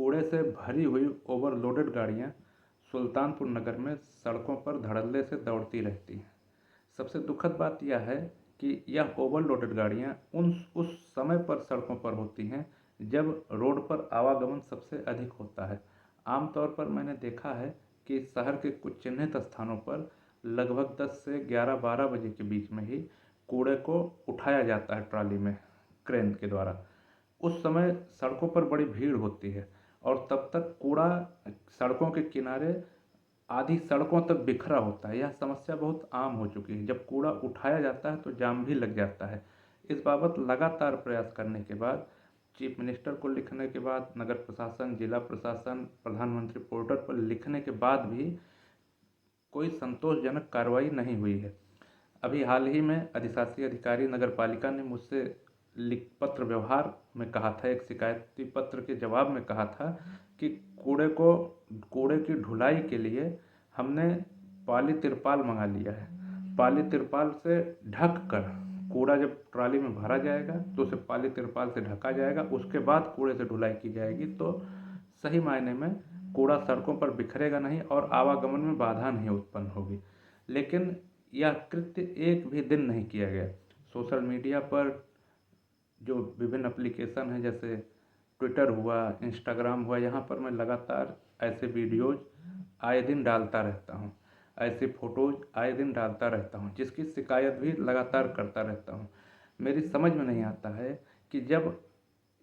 कूड़े से भरी हुई ओवरलोडेड गाड़ियां सुल्तानपुर नगर में सड़कों पर धड़ल्ले से दौड़ती रहती हैं। सबसे दुखद बात यह है कि यह ओवरलोडेड गाड़ियां उस समय पर सड़कों पर होती हैं जब रोड पर आवागमन सबसे अधिक होता है। आमतौर पर मैंने देखा है कि शहर के कुछ चिन्हित स्थानों पर लगभग 10 से 11-12 बजे के बीच में ही कूड़े को उठाया जाता है ट्रॉली में क्रेन के द्वारा। उस समय सड़कों पर बड़ी भीड़ होती है और तब तक कूड़ा सड़कों के किनारे आधी सड़कों तक बिखरा होता है। यह समस्या बहुत आम हो चुकी है। जब कूड़ा उठाया जाता है तो जाम भी लग जाता है। इस बाबत लगातार प्रयास करने के बाद, चीफ मिनिस्टर को लिखने के बाद, नगर प्रशासन, जिला प्रशासन, प्रधानमंत्री पोर्टल पर लिखने के बाद भी कोई संतोषजनक कार्रवाई नहीं हुई है। अभी हाल ही में अधिशासी अधिकारी नगर पालिका ने मुझसे लिख पत्र व्यवहार में कहा था, एक शिकायती पत्र के जवाब में कहा था कि कूड़े की ढुलाई के लिए हमने पाली तिरपाल मंगा लिया है। पाली तिरपाल से ढक कर कूड़ा जब ट्रॉली में भरा जाएगा तो उसे पाली तिरपाल से ढका जाएगा, उसके बाद कूड़े से ढुलाई की जाएगी। तो सही मायने में कूड़ा सड़कों पर बिखरेगा नहीं और आवागमन में बाधा नहीं उत्पन्न होगी। लेकिन यह कृत्य एक भी दिन नहीं किया गया। सोशल मीडिया पर जो विभिन्न एप्लीकेशन हैं, जैसे ट्विटर हुआ, इंस्टाग्राम हुआ, यहाँ पर मैं लगातार ऐसे वीडियोज़ आए दिन डालता रहता हूँ, ऐसे फ़ोटोज़ आए दिन डालता रहता हूँ, जिसकी शिकायत भी लगातार करता रहता हूँ। मेरी समझ में नहीं आता है कि जब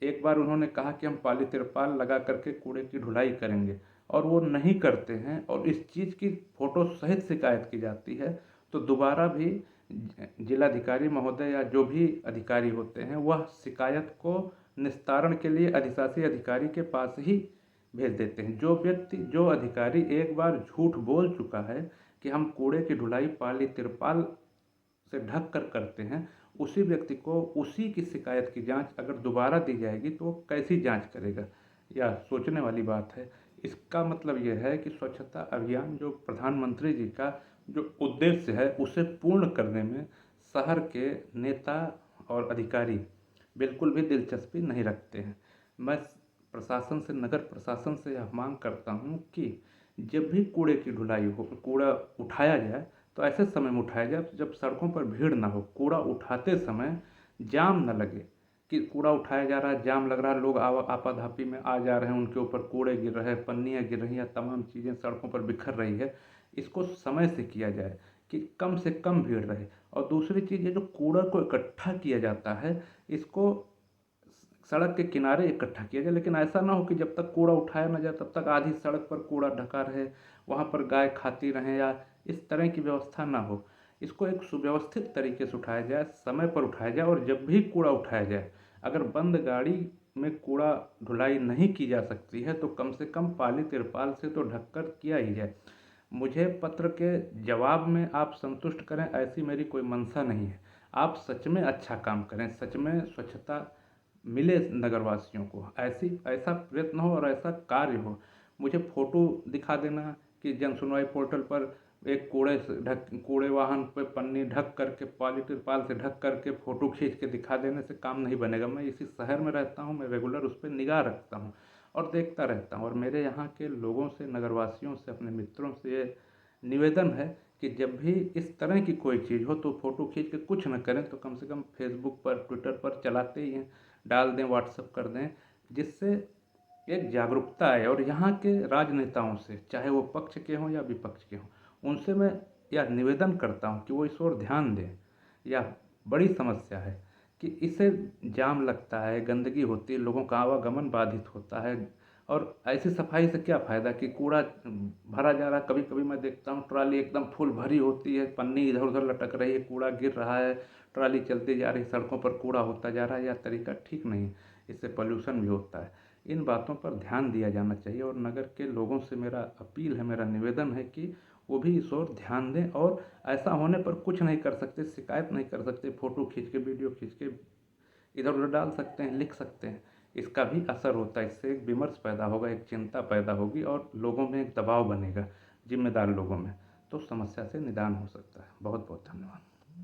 एक बार उन्होंने कहा कि हम पाली तिरपाल लगा करके कूड़े की ढुलाई करेंगे और वो नहीं करते हैं और इस चीज़ की फ़ोटो सहित शिकायत की जाती है, तो दोबारा भी जिलाधिकारी महोदय या जो भी अधिकारी होते हैं वह शिकायत को निस्तारण के लिए अधिशासी अधिकारी के पास ही भेज देते हैं। जो अधिकारी एक बार झूठ बोल चुका है कि हम कूड़े की ढुलाई पाली तिरपाल से ढक कर करते हैं, उसी व्यक्ति को उसी की शिकायत की जांच अगर दोबारा दी जाएगी तो वो कैसी जांच करेगा? यह सोचने वाली बात है। इसका मतलब यह है कि स्वच्छता अभियान जो प्रधानमंत्री जी का जो उद्देश्य है उसे पूर्ण करने में शहर के नेता और अधिकारी बिल्कुल भी दिलचस्पी नहीं रखते हैं। मैं प्रशासन से, नगर प्रशासन से यह मांग करता हूँ कि जब भी कूड़े की ढुलाई हो, कूड़ा उठाया जाए तो ऐसे समय में उठाया जाए जब सड़कों पर भीड़ ना हो। कूड़ा उठाते समय जाम न लगे कि कूड़ा उठाया जा रहा है, जाम लग रहा है, लोग आपाधापी में आ जा रहे हैं, उनके ऊपर कूड़े गिर रहे हैं, पन्नियाँ गिर रही हैं, तमाम चीज़ें सड़कों पर बिखर रही है। इसको समय से किया जाए कि कम से कम भीड़ रहे। और दूसरी चीज़, ये जो कूड़ा को इकट्ठा किया जाता है इसको सड़क के किनारे इकट्ठा किया जाए, लेकिन ऐसा ना हो कि जब तक कूड़ा उठाया ना जाए तब तक आधी सड़क पर कूड़ा ढका रहे, वहाँ पर गाय खाती रहें, या इस तरह की व्यवस्था ना हो। इसको एक सुव्यवस्थित तरीके से उठाया जाए, समय पर उठाया जाए। और जब भी कूड़ा उठाया जाए, अगर बंद गाड़ी में कूड़ा ढुलाई नहीं की जा सकती है तो कम से कम पाली तिरपाल से तो ढककर किया ही जाए। मुझे पत्र के जवाब में आप संतुष्ट करें, ऐसी मेरी कोई मंशा नहीं है। आप सच में अच्छा काम करें, सच में स्वच्छता मिले नगरवासियों को, ऐसा प्रयत्न हो और ऐसा कार्य हो। मुझे फ़ोटो दिखा देना कि जन सुनवाई पोर्टल पर एक कूड़े वाहन पे पन्नी ढक करके, पॉली तिरपाल से ढक करके फ़ोटो खींच के दिखा देने से काम नहीं बनेगा। मैं इसी शहर में रहता हूँ, मैं रेगुलर उस पर निगाह रखता हूँ और देखता रहता हूँ। और मेरे यहाँ के लोगों से, नगरवासियों से, अपने मित्रों से ये निवेदन है कि जब भी इस तरह की कोई चीज़ हो तो फ़ोटो खींच के कुछ न करें तो कम से कम फेसबुक पर, ट्विटर पर चलाते ही हैं, डाल दें, व्हाट्सएप कर दें, जिससे एक जागरूकता आए। और यहाँ के राजनेताओं से, चाहे वो पक्ष के हों या विपक्ष के हों, उनसे मैं यह निवेदन करता हूँ कि वो इस ओर ध्यान दें। यह बड़ी समस्या है कि इससे जाम लगता है, गंदगी होती है, लोगों का आवागमन बाधित होता है। और ऐसी सफाई से क्या फ़ायदा कि कूड़ा भरा जा रहा है। कभी कभी मैं देखता हूँ ट्रॉली एकदम फुल भरी होती है, पन्नी इधर उधर लटक रही है, कूड़ा गिर रहा है, ट्रॉली चलती जा रही है, सड़कों पर कूड़ा होता जा रहा है। यह तरीका ठीक नहीं है, इससे पॉल्यूशन भी होता है। इन बातों पर ध्यान दिया जाना चाहिए और नगर के लोगों से मेरा अपील है, मेरा निवेदन है कि वो भी इस ओर ध्यान दें। और ऐसा होने पर कुछ नहीं कर सकते, शिकायत नहीं कर सकते, फ़ोटो खींच के, वीडियो खींच के इधर उधर डाल सकते हैं, लिख सकते हैं। इसका भी असर होता है, इससे एक विमर्श पैदा होगा, एक चिंता पैदा होगी और लोगों में एक दबाव बनेगा, जिम्मेदार लोगों में, तो समस्या से निदान हो सकता है। बहुत बहुत धन्यवाद।